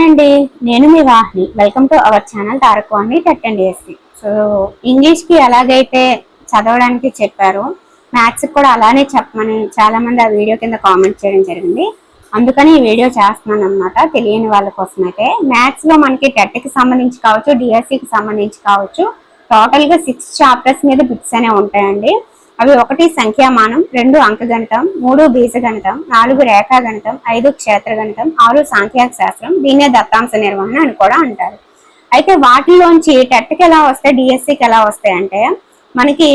అండి, నేను మీ Vahini. Welcome to our channel Tarak Vahini TET and DSC. So English కి ఎలాగైతే చదవడానికి చెప్పారో మ్యాథ్స్ కూడా అలానే చెప్పమని చాలా మంది ఆ వీడియో కింద కామెంట్ చేయడం జరిగింది. అందుకని ఈ వీడియో చేస్తున్నాను అనమాట, తెలియని వాళ్ళ కోసం. అయితే మ్యాథ్స్ లో మనకి టెట్ కి సంబంధించి కావచ్చు, డిఎస్సికి సంబంధించి కావచ్చు, టోటల్ గా 6 చాప్టర్స్ మీద బిట్స్ అనేవి ఉంటాయండి. అవి 1 సంఖ్యామానం, 2 అంకగణితం, 3 బీజగణితం, 4 రేఖాగణితం, 5 క్షేత్రగణితం, 6 సాంఖ్యాక శాస్త్రం. దీన్నే దత్తాంశ నిర్వహణ అని కూడా అంటారు. అయితే వాటిలోంచి టెట్కి ఎలా వస్తాయి, డిఎస్సికి ఎలా వస్తాయి అంటే, మనకి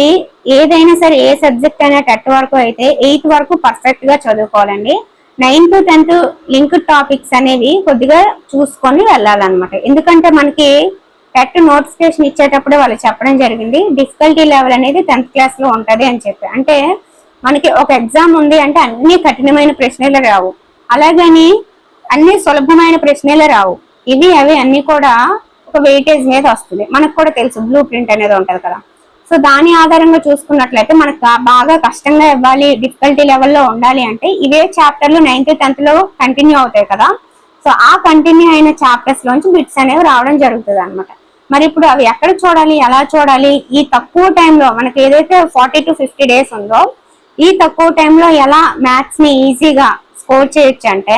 ఏదైనా సరే ఏ సబ్జెక్ట్ అయినా టెట్ వరకు అయితే 8th వరకు పర్ఫెక్ట్ గా చదువుకోవాలండి. 9th 10th లింక్డ్ టాపిక్స్ అనేవి కొద్దిగా చూసుకొని వెళ్ళాలన్నమాట. ఎందుకంటే మనకి టెట్ నోటిఫికేషన్ ఇచ్చేటప్పుడు వాళ్ళు చెప్పడం జరిగింది, డిఫికల్టీ లెవెల్ అనేది 10th క్లాస్ లో ఉంటది అని చెప్పి. అంటే మనకి ఒక ఎగ్జామ్ ఉంది అంటే అన్ని కఠినమైన ప్రశ్నలు రావు, అలాగని అన్ని సులభమైన ప్రశ్నలు రావు. ఇవి అవి అన్ని కూడా ఒక వెయిటేజ్ మీద వస్తుంది. మనకు కూడా తెలుసు, బ్లూ ప్రింట్ అనేది ఉంటది కదా. సో దాని ఆధారంగా చూసుకున్నట్లయితే మనకు బాగా కష్టంగా ఇవ్వాలి, డిఫికల్టీ లెవెల్లో ఉండాలి అంటే ఇవే చాప్టర్లు 9th 10th లో కంటిన్యూ అవుతాయి కదా. సో ఆ కంటిన్యూ అయిన చాప్టర్స్ లోంచి బిట్స్ అనేవి రావడం జరుగుతుంది అనమాట. మరి ఇప్పుడు అవి ఎక్కడ చూడాలి, ఎలా చూడాలి? ఈ తక్కువ టైంలో మనకి ఏదైతే 40 to 50 days ఉందో, ఈ తక్కువ టైంలో ఎలా మ్యాథ్స్ ని ఈజీగా స్కోర్ చేయొచ్చు అంటే,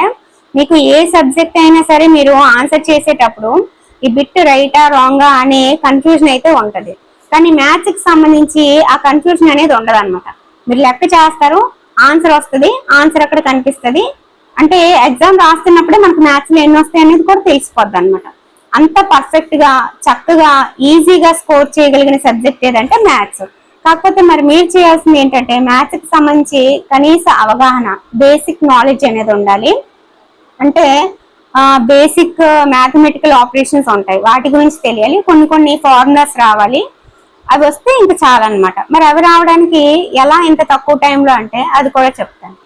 మీకు ఏ సబ్జెక్ట్ అయినా సరే మీరు ఆన్సర్ చేసేటప్పుడు ఈ బిట్ రైటా రాంగా అనే కన్ఫ్యూజన్ అయితే ఉంటది. కానీ మ్యాథ్స్ కి సంబంధించి ఆ కన్ఫ్యూజన్ అనేది ఉండదు అనమాట. మీరు లెక్క చేస్తారు, ఆన్సర్ వస్తుంది, ఆన్సర్ అక్కడ కనిపిస్తుంది. అంటే ఎగ్జామ్ రాస్తున్నప్పుడే మనకు మ్యాథ్స్ లో ఎన్ని వస్తాయి అనేది కూడా తెలిసిపోద్ది అనమాట. అంత పర్ఫెక్ట్ గా చక్కగా ఈజీగా స్కోర్ చేయగలిగిన సబ్జెక్ట్ ఏదంటే మ్యాథ్స్. కాకపోతే మరి మీరు చేయాల్సింది ఏంటంటే, మ్యాథ్స్ కి సంబంధించి కనీస అవగాహన, బేసిక్ నాలెడ్జ్ అనేది ఉండాలి. అంటే బేసిక్ మ్యాథమెటికల్ ఆపరేషన్స్ ఉంటాయి, వాటి గురించి తెలియాలి. కొన్ని ఫార్ములాస్ రావాలి, అవి వస్తే ఇంకా చాలన్నమాట. మరి అవి రావడానికి ఎలా ఇంత తక్కువ టైంలో అంటే అది కూడా చెప్తాను.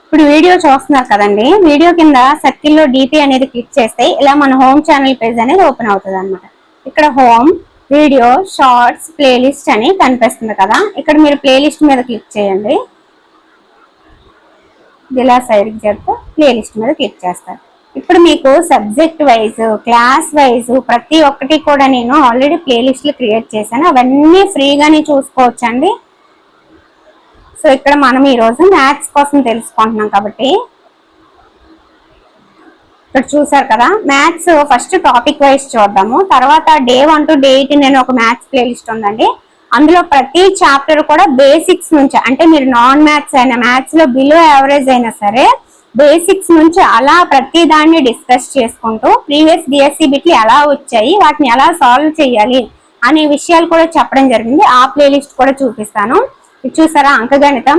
ఇప్పుడు వీడియో చూస్తున్నారు కదండి, వీడియో కింద సర్కిల్లో డిపి అనేది క్లిక్ చేస్తే ఇలా మన హోమ్ ఛానల్ పేజ్ అనేది ఓపెన్ అవుతుంది అనమాట. ఇక్కడ హోమ్, వీడియో, షార్ట్స్, ప్లేలిస్ట్ అని కనిపిస్తుంది కదా. ఇక్కడ మీరు ప్లేలిస్ట్ మీద క్లిక్ చేయండి. ఇలా సైడ్కి చెప్తే ప్లేలిస్ట్ మీద క్లిక్ చేస్తారు. ఇప్పుడు మీకు సబ్జెక్ట్ వైజ్, క్లాస్ వైజ్ ప్రతి ఒక్కటి కూడా నేను ఆల్రెడీ ప్లేలిస్ట్లు క్రియేట్ చేశాను. అవన్నీ ఫ్రీగానే చూసుకోవచ్చు అండి. సో ఇక్కడ మనం ఈరోజు మ్యాథ్స్ కోసం తెలుసుకుంటున్నాం కాబట్టి ఇక్కడ చూసారు కదా, మ్యాథ్స్ ఫస్ట్ టాపిక్ వైజ్ చూద్దాము. తర్వాత Day 1 to Day 8 నేను ఒక మ్యాథ్స్ ప్లేలిస్ట్ ఉందండి. అందులో ప్రతి చాప్టర్ కూడా బేసిక్స్ నుంచి, అంటే మీరు నాన్ మ్యాథ్స్ అయినా, మ్యాథ్స్ లో బిలో యావరేజ్ అయినా సరే, బేసిక్స్ నుంచి అలా ప్రతి దాన్ని డిస్కస్ చేసుకుంటూ ప్రీవియస్ డిఎస్సి బిట్లు ఎలా వచ్చాయి, వాటిని ఎలా సాల్వ్ చేయాలి అనే విషయాలు కూడా చెప్పడం జరిగింది. ఆ ప్లేలిస్ట్ కూడా చూపిస్తాను. ఇది చూసారా, అంకగణితం,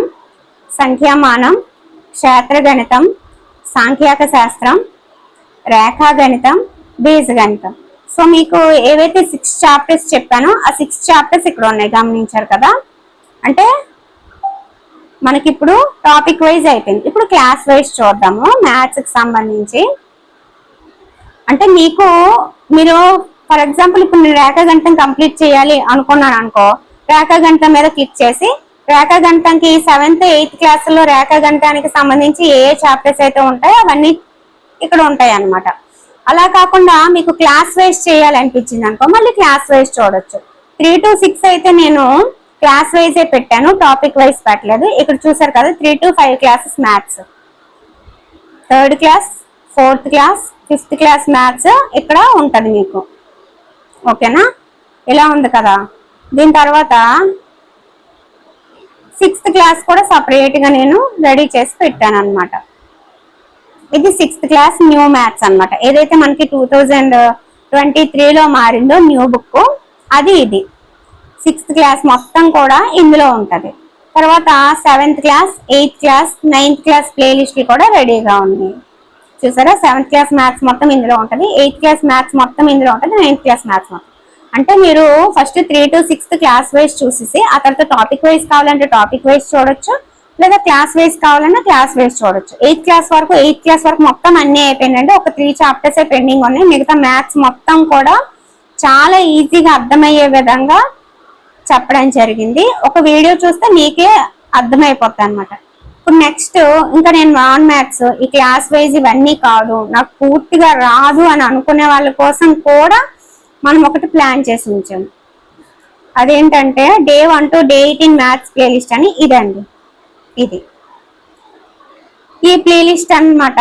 సంఖ్యామానం, క్షేత్రగణితం, సాంఖ్యాక శాస్త్రం, రేఖాగణితం, బీజగణితం. సో మీకు ఏవైతే 6 చాప్టర్స్ చెప్పానో ఆ 6 చాప్టర్స్ ఇక్కడ ఉన్నాయి, గమనించారు కదా. అంటే మనకి ఇప్పుడు టాపిక్ వైజ్ అయిపోయింది. ఇప్పుడు క్లాస్ వైజ్ చూద్దాము మ్యాథ్స్ కి సంబంధించి. అంటే మీరు ఫర్ ఎగ్జాంపుల్ ఇప్పుడు నేను రేఖాగణితం కంప్లీట్ చేయాలి అనుకున్నాను అనుకో, రేఖాగణితం మీద క్లిక్ చేసి రేఖాగణితంకి 7th 8th క్లాసుల్లో రేఖాగణితానికి సంబంధించి ఏ చాప్టర్స్ అయితే ఉంటాయో అవన్నీ ఇక్కడ ఉంటాయి అన్నమాట. అలా కాకుండా మీకు క్లాస్ వైజ్ చేయాలనిపించింది అనుకో, మళ్ళీ క్లాస్ వైజ్ చూడొచ్చు. 3 to 6 అయితే నేను క్లాస్ వైజే పెట్టాను, టాపిక్ వైజ్ పెట్టలేదు. ఇక్కడ చూసారు కదా, 3 to 5 classes maths, 3rd class, 4th class, 5th class maths ఇక్కడ ఉంటది మీకు. ఓకేనా, ఇలా ఉంది కదా. దీని తర్వాత 6th క్లాస్ కూడా సపరేట్ గా నేను రెడీ చేసి పెట్టాను అనమాట. ఇది 6th క్లాస్ న్యూ మ్యాథ్స్ అనమాట. ఏదైతే మనకి 2023లో మారిందో న్యూ బుక్, అది ఇది 6th క్లాస్ మొత్తం కూడా ఇందులో ఉంటది. తర్వాత 7th class, 8th class, 9th class ప్లేలిస్ట్లు కూడా రెడీగా ఉన్నాయి. చూసారా, 7th క్లాస్ మ్యాథ్స్ మొత్తం ఇందులో ఉంటది, 8th క్లాస్ మ్యాథ్స్ మొత్తం ఇందులో ఉంటది, 9th క్లాస్ మ్యాథ్స్ మొత్తం. అంటే మీరు ఫస్ట్ 3 to 6 క్లాస్ వైజ్ చూసేసి ఆ తర్వాత టాపిక్ వైజ్ కావాలంటే టాపిక్ వైజ్ చూడొచ్చు, లేదా క్లాస్ వైజ్ కావాలన్నా క్లాస్ వైజ్ చూడొచ్చు. 8th క్లాస్ వరకు మొత్తం అన్ని అయిపోయిందంటే ఒక 3 చాప్టర్స్ పెండింగ్ ఉన్నాయి. మిగతా మ్యాథ్స్ మొత్తం కూడా చాలా ఈజీగా అర్థమయ్యే విధంగా చెప్పడం జరిగింది. ఒక వీడియో చూస్తే మీకే అర్థమైపోతుంది అనమాట. ఇప్పుడు నెక్స్ట్ ఇంకా నేను నాన్ మ్యాథ్స్ ఈ క్లాస్ వైజ్ ఇవన్నీ కాదు, నాకు పూర్తిగా రాదు అని అనుకునే వాళ్ళ కోసం కూడా మనం ఒకటి ప్లాన్ చేసి ఉంచాము. అదేంటంటే Day 1 to Day 18 maths playlist అని. ఇదండి, ఇది ఈ ప్లేలిస్ట్ అన్నమాట.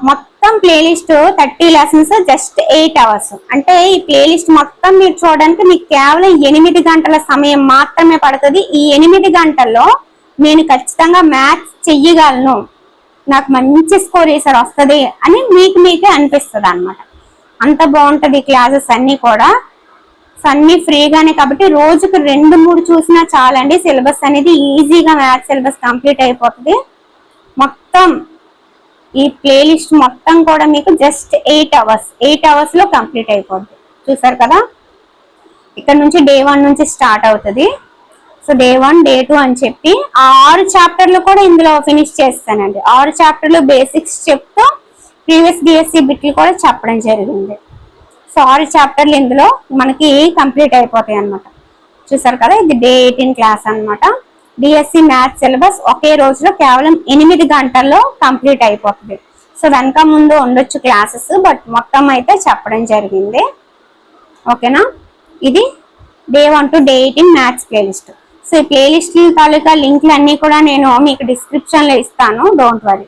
మొత్తం ప్లేలిస్ట్ 30 లెసన్స్ జస్ట్ 8 అవర్స్. అంటే ఈ ప్లేలిస్ట్ మొత్తం మీరు చూడడానికి మీకు కేవలం 8 గంటల సమయం మాత్రమే పడుతుంది. ఈ 8 గంటల్లో నేను ఖచ్చితంగా మ్యాథ్స్ చెయ్యగలను, నాకు మంచి స్కోర్ ఈసారి వస్తుంది అని మీకే అనిపిస్తుంది అనమాట. అంత బాగుంటది క్లాసెస్ అన్ని కూడా. అన్ని ఫ్రీగానే కాబట్టి రోజుకు 2-3 చూసినా చాలండి. సిలబస్ అనేది ఈజీగా మ్యాథ్స్ సిలబస్ కంప్లీట్ అయిపోతుంది. మొత్తం ఈ ప్లేలిస్ట్ మొత్తం కూడా మీకు జస్ట్ 8 అవర్స్ లో కంప్లీట్ అయిపోతుంది. చూసారు కదా, ఇక్కడ నుంచి Day 1 నుంచి స్టార్ట్ అవుతుంది. సో Day 1, Day 2 అని చెప్పి 6 చాప్టర్లు కూడా ఇందులో ఫినిష్ చేస్తానండి. 6 చాప్టర్లు బేసిక్స్ చెప్తూ ప్రీవియస్ డిఎస్సి బిట్లు కూడా చెప్పడం జరిగింది. సో 6 చాప్టర్లు ఇందులో మనకి కంప్లీట్ అయిపోతాయి అనమాట. చూసారు కదా, ఇది Day 18 క్లాస్ అనమాట. డిఎస్సి మ్యాథ్స్ సిలబస్ ఒకే రోజులో కేవలం 8 గంటల్లో కంప్లీట్ అయిపోతుంది. సో వెనక ముందు ఉండొచ్చు క్లాసెస్, బట్ మొత్తం అయితే చెప్పడం జరిగింది. ఓకేనా, ఇది Day 1 to Day 18 maths playlist. So ఈ ప్లేలిస్ట్ తాలూకా లింక్లు అన్ని కూడా నేను మీకు డిస్క్రిప్షన్ లో ఇస్తాను, డోంట్ వరీ.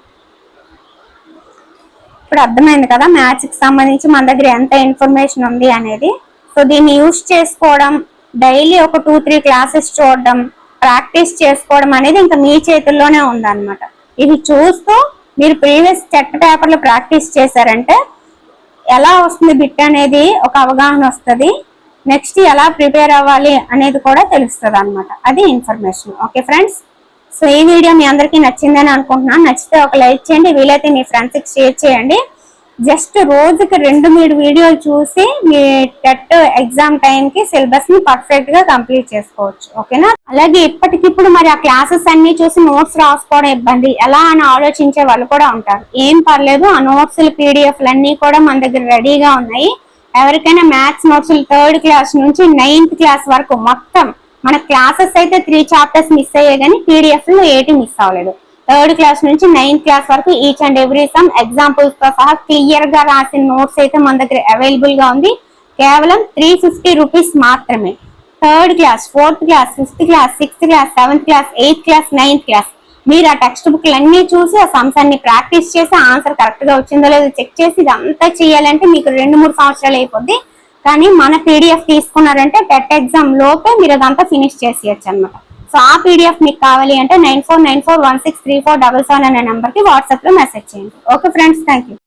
ఇప్పుడు అర్థమైంది కదా మ్యాథ్స్ కి సంబంధించి మన దగ్గర ఎంత ఇన్ఫర్మేషన్ ఉంది అనేది. సో దీన్ని యూజ్ చేసుకోవడం, డైలీ ఒక 2-3 క్లాసెస్ చూడడం, ప్రాక్టీస్ చేసుకోవడం అనేది ఇంకా మీ చేతుల్లోనే ఉందన్నమాట. ఇది చూస్తూ మీరు ప్రీవియస్ చెట్ట పేపర్లు ప్రాక్టీస్ చేశారంటే ఎలా వస్తుంది బిట్ అనేది ఒక అవగాహన వస్తుంది. నెక్స్ట్ ఎలా ప్రిపేర్ అవ్వాలి అనేది కూడా తెలుస్తుంది అనమాట. అది ఇన్ఫర్మేషన్. ఓకే ఫ్రెండ్స్, సో ఈ వీడియో మీ అందరికీ నచ్చిందని అనుకుంటున్నాను. నచ్చితే ఒక లైక్ చేయండి, వీలైతే మీ ఫ్రెండ్స్కి షేర్ చేయండి. జస్ట్ రోజుకి 2-3 వీడియోలు చూసి మీ టెట్ ఎగ్జామ్ టైంకి సిలబస్ ని పర్ఫెక్ట్ గా కంప్లీట్ చేసుకోవచ్చు. ఓకేనా, అలాగే ఇప్పటికిప్పుడు మరి ఆ క్లాసెస్ అన్ని చూసి నోట్స్ రాసుకోవడం ఇబ్బంది ఎలా అని ఆలోచించే వాళ్ళు కూడా ఉంటారు. ఏం పర్లేదు, ఆ నోట్స్ పీడిఎఫ్లు అన్ని కూడా మన దగ్గర రెడీగా ఉన్నాయి. ఎవరికైనా మ్యాథ్స్ నోట్స్ 3rd క్లాస్ నుంచి 9th క్లాస్ వరకు మొత్తం మన క్లాసెస్ అయితే 3 చాప్టర్స్ మిస్ అయ్యాయి, కానీ పీడిఎఫ్ 8 మిస్ అవ్వలేదు. 3rd క్లాస్ నుంచి 9th క్లాస్ వరకు each and every some examples తో సహా క్లియర్ గా రాసిన నోట్స్ అయితే మన దగ్గర అవైలబుల్ గా ఉంది. కేవలం 350 రూపీస్ మాత్రమే. 3rd class, 4th class, 5th class, 6th class, 7th class, 8th class, 9th class మీరు ఆ టెక్స్ట్ బుక్లు అన్ని చూసి ఆ సమ్స్ అన్ని ప్రాక్టీస్ చేసి ఆన్సర్ కరెక్ట్ గా వచ్చిందో లేదో చెక్ చేసి ఇదంతా చేయాలంటే మీకు 2-3 సంవత్సరాలు అయిపోద్ది. కానీ మన పీడిఎఫ్ తీసుకున్నారంటే టెట్ ఎగ్జామ్ లోపే మీరు అదంతా ఫినిష్ చేసేయచ్చు అనమాట. సో ఆ పీడిఎఫ్ మీకు కావాలి అంటే 9494163477 అనే నెంబర్ కి వాట్సాప్ లో మెసేజ్ చేయండి. Okay friends, thank you.